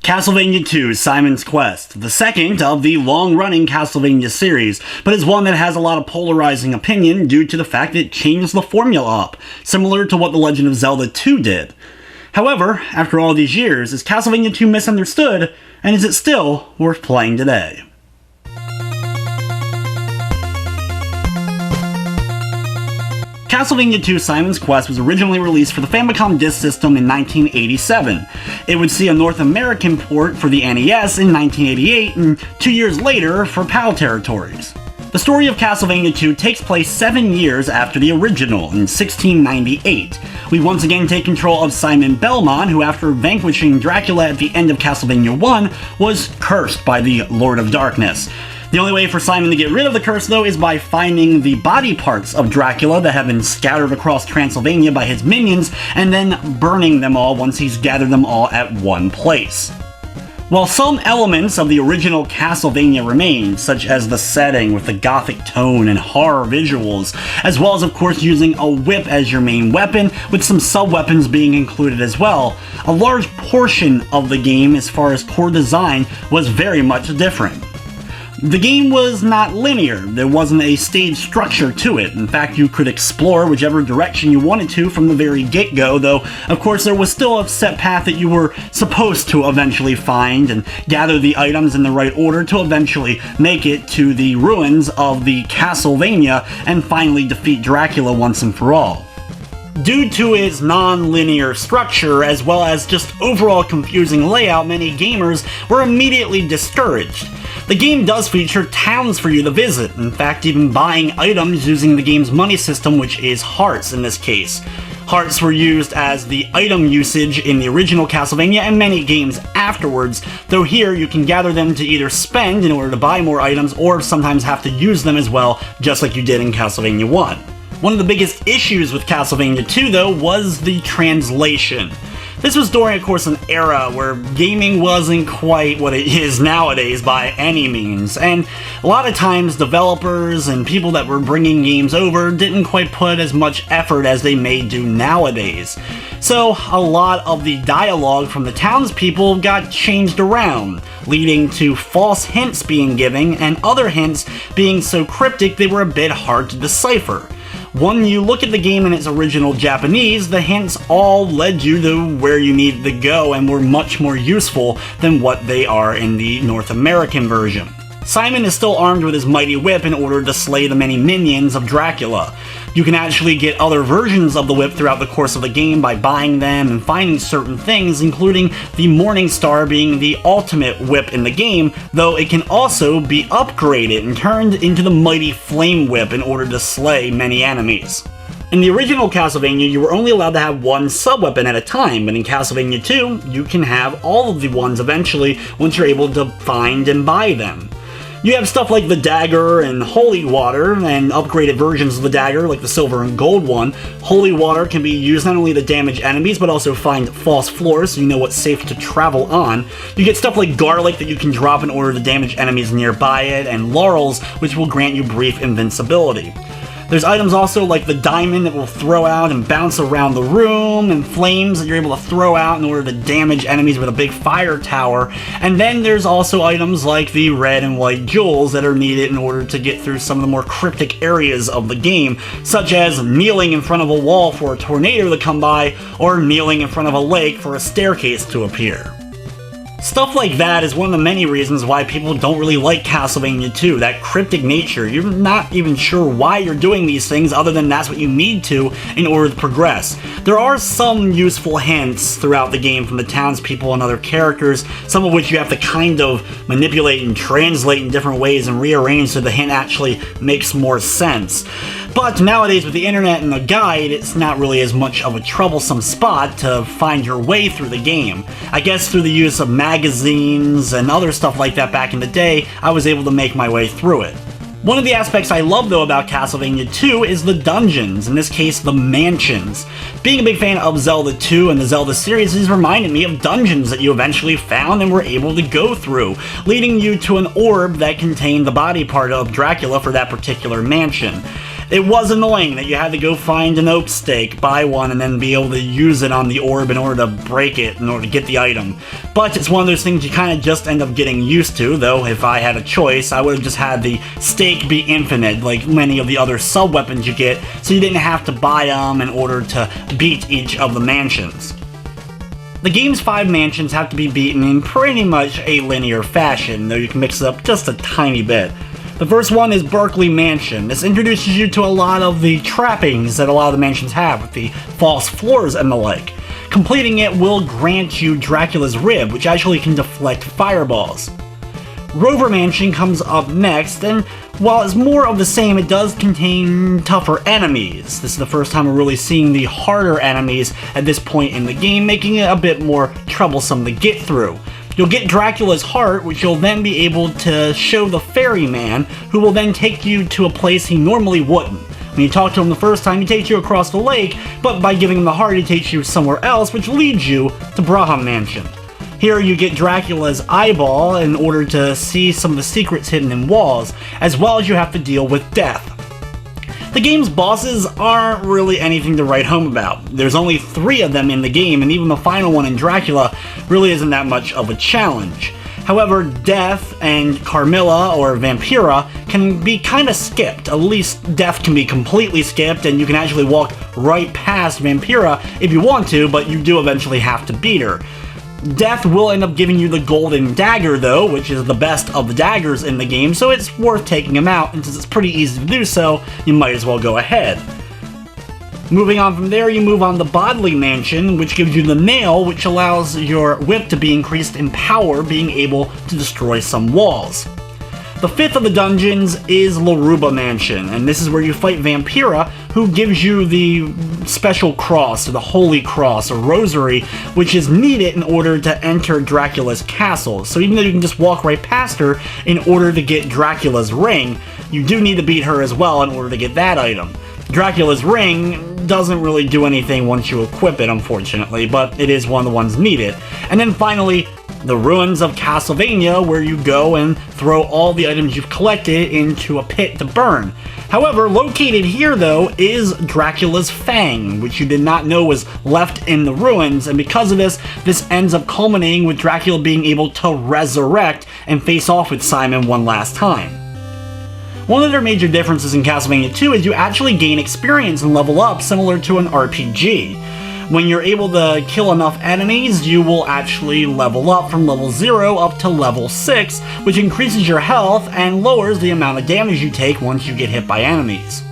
Castlevania 2 Simon's Quest, the second of the long-running Castlevania series, but is one that has a lot of polarizing opinion due to the fact that it changed the formula up, similar to what The Legend of Zelda 2 did. However, after all these years, is Castlevania 2 misunderstood, and is it still worth playing today? Castlevania 2 Simon's Quest was originally released for the Famicom Disk System in 1987. It would see a North American port for the NES in 1988, and 2 years later for PAL territories. The story of Castlevania 2 takes place 7 years after the original, in 1698. We once again take control of Simon Belmont, who after vanquishing Dracula at the end of Castlevania 1, was cursed by the Lord of Darkness. The only way for Simon to get rid of the curse, though, is by finding the body parts of Dracula that have been scattered across Transylvania by his minions, and then burning them all once he's gathered them all at one place. While some elements of the original Castlevania remain, such as the setting with the gothic tone and horror visuals, as well as of course using a whip as your main weapon, with some sub-weapons being included as well, a large portion of the game as far as core design was very much different. The game was not linear, there wasn't a stage structure to it. In fact, you could explore whichever direction you wanted to from the very get-go, though of course there was still a set path that you were supposed to eventually find and gather the items in the right order to eventually make it to the ruins of the Castlevania and finally defeat Dracula once and for all. Due to its non-linear structure, as well as just overall confusing layout, many gamers were immediately discouraged. The game does feature towns for you to visit, in fact even buying items using the game's money system, which is hearts in this case. Hearts were used as the item usage in the original Castlevania and many games afterwards, though here you can gather them to either spend in order to buy more items or sometimes have to use them as well, just like you did in Castlevania 1. One of the biggest issues with Castlevania 2, though, was the translation. This was during, of course, an era where gaming wasn't quite what it is nowadays by any means, and a lot of times developers and people that were bringing games over didn't quite put as much effort as they may do nowadays. So a lot of the dialogue from the townspeople got changed around, leading to false hints being given and other hints being so cryptic they were a bit hard to decipher. When you look at the game in its original Japanese, the hints all led you to where you needed to go and were much more useful than what they are in the North American version. Simon is still armed with his mighty whip in order to slay the many minions of Dracula. You can actually get other versions of the whip throughout the course of the game by buying them and finding certain things, including the Morning Star being the ultimate whip in the game, though it can also be upgraded and turned into the mighty Flame Whip in order to slay many enemies. In the original Castlevania, you were only allowed to have one sub-weapon at a time, but in Castlevania 2, you can have all of the ones eventually once you're able to find and buy them. You have stuff like the dagger and holy water, and upgraded versions of the dagger like the silver and gold one. Holy water can be used not only to damage enemies, but also find false floors so you know what's safe to travel on. You get stuff like garlic that you can drop in order to damage enemies nearby it, and laurels, which will grant you brief invincibility. There's items also like the diamond that will throw out and bounce around the room, and flames that you're able to throw out in order to damage enemies with a big fire tower. And then there's also items like the red and white jewels that are needed in order to get through some of the more cryptic areas of the game, such as kneeling in front of a wall for a tornado to come by, or kneeling in front of a lake for a staircase to appear. Stuff like that is one of the many reasons why people don't really like Castlevania 2, that cryptic nature. You're not even sure why you're doing these things other than that's what you need to in order to progress. There are some useful hints throughout the game from the townspeople and other characters, some of which you have to kind of manipulate and translate in different ways and rearrange so the hint actually makes more sense. But nowadays with the internet and the guide, it's not really as much of a troublesome spot to find your way through the game. I guess through the use of magazines and other stuff like that back in the day, I was able to make my way through it. One of the aspects I love though about Castlevania 2 is the dungeons, in this case the mansions. Being a big fan of Zelda 2 and the Zelda series has reminded me of dungeons that you eventually found and were able to go through, leading you to an orb that contained the body part of Dracula for that particular mansion. It was annoying that you had to go find an oak stake, buy one, and then be able to use it on the orb in order to break it, in order to get the item. But it's one of those things you kind of just end up getting used to, though if I had a choice, I would have just had the stake be infinite, like many of the other sub-weapons you get, so you didn't have to buy them in order to beat each of the mansions. The game's 5 mansions have to be beaten in pretty much a linear fashion, though you can mix it up just a tiny bit. The first one is Bodily Mansion. This introduces you to a lot of the trappings that a lot of the mansions have, with the false floors and the like. Completing it will grant you Dracula's rib, which actually can deflect fireballs. Rover Mansion comes up next, and while it's more of the same, it does contain tougher enemies. This is the first time we're really seeing the harder enemies at this point in the game, making it a bit more troublesome to get through. You'll get Dracula's heart, which you'll then be able to show the ferryman, who will then take you to a place he normally wouldn't. When you talk to him the first time, he takes you across the lake, but by giving him the heart, he takes you somewhere else, which leads you to Liuba Mansion. Here you get Dracula's eyeball in order to see some of the secrets hidden in walls, as well as you have to deal with death. The game's bosses aren't really anything to write home about. There's only 3 of them in the game, and even the final one in Dracula really isn't that much of a challenge. However, Death and Carmilla, or Vampira, can be kinda skipped. At least Death can be completely skipped, and you can actually walk right past Vampira if you want to, but you do eventually have to beat her. Death will end up giving you the golden dagger though, which is the best of the daggers in the game, so it's worth taking him out, and since it's pretty easy to do so, you might as well go ahead. Moving on from there, you move on to Bodily Mansion, which gives you the nail, which allows your whip to be increased in power, being able to destroy some walls. The 5th of the dungeons is Liuba Mansion, and this is where you fight Vampira, who gives you the special cross, or the holy cross, or rosary, which is needed in order to enter Dracula's castle. So even though you can just walk right past her in order to get Dracula's ring, you do need to beat her as well in order to get that item. Dracula's ring doesn't really do anything once you equip it, unfortunately, but it is one of the ones needed. And then finally, the ruins of Castlevania, where you go and throw all the items you've collected into a pit to burn. However, located here though is Dracula's Fang, which you did not know was left in the ruins, and because of this, this ends up culminating with Dracula being able to resurrect and face off with Simon one last time. One of their major differences in Castlevania 2 is you actually gain experience and level up similar to an RPG. When you're able to kill enough enemies, you will actually level up from level 0 up to level 6, which increases your health and lowers the amount of damage you take once you get hit by enemies.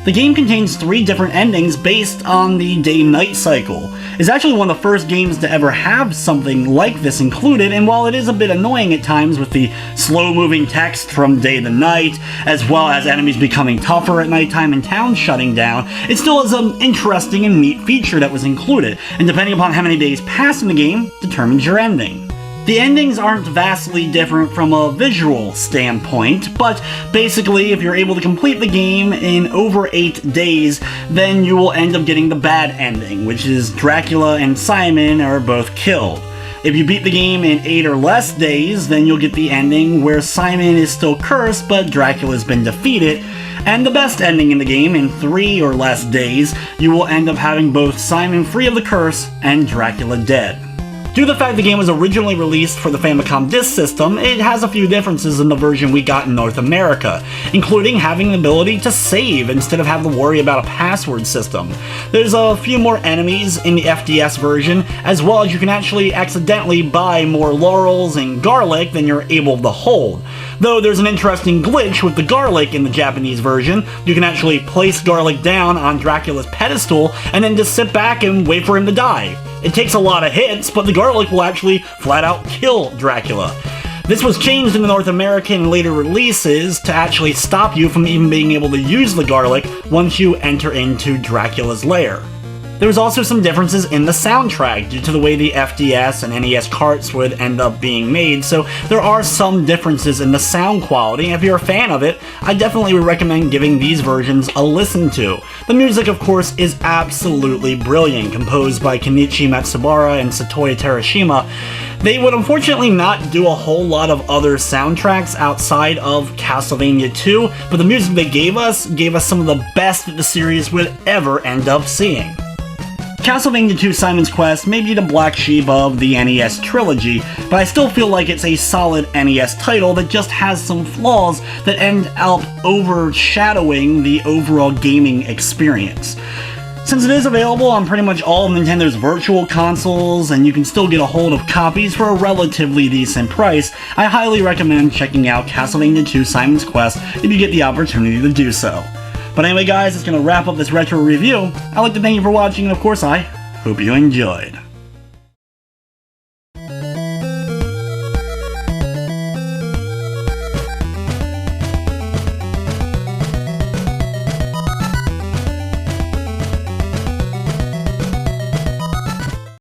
The game contains 3 different endings based on the day-night cycle. It's actually one of the first games to ever have something like this included, and while it is a bit annoying at times with the slow-moving text from day to night, as well as enemies becoming tougher at nighttime and towns shutting down, it still is an interesting and neat feature that was included, and depending upon how many days pass in the game, determines your ending. The endings aren't vastly different from a visual standpoint, but basically if you're able to complete the game in over 8 days, then you will end up getting the bad ending, which is Dracula and Simon are both killed. If you beat the game in 8 or less days, then you'll get the ending where Simon is still cursed, but Dracula's been defeated. And the best ending in the game, in 3 or less days, you will end up having both Simon free of the curse and Dracula dead. Due to the fact the game was originally released for the Famicom Disk System, it has a few differences in the version we got in North America, including having the ability to save instead of having to worry about a password system. There's a few more enemies in the FDS version, as well as you can actually accidentally buy more laurels and garlic than you're able to hold. Though there's an interesting glitch with the garlic in the Japanese version. You can actually place garlic down on Dracula's pedestal and then just sit back and wait for him to die. It takes a lot of hits, but the garlic will actually flat out kill Dracula. This was changed in the North American later releases to actually stop you from even being able to use the garlic once you enter into Dracula's lair. There was also some differences in the soundtrack due to the way the FDS and NES carts would end up being made, so there are some differences in the sound quality. If you're a fan of it, I definitely would recommend giving these versions a listen to. The music, of course, is absolutely brilliant, composed by Kenichi Matsubara and Satoshi Terashima. They would unfortunately not do a whole lot of other soundtracks outside of Castlevania 2, but the music they gave us some of the best that the series would ever end up seeing. Castlevania 2 Simon's Quest may be the black sheep of the NES trilogy, but I still feel like it's a solid NES title that just has some flaws that end up overshadowing the overall gaming experience. Since it is available on pretty much all of Nintendo's virtual consoles, and you can still get a hold of copies for a relatively decent price, I highly recommend checking out Castlevania 2 Simon's Quest if you get the opportunity to do so. But anyway guys, that's going to wrap up this retro review. I'd like to thank you for watching, and of course I hope you enjoyed.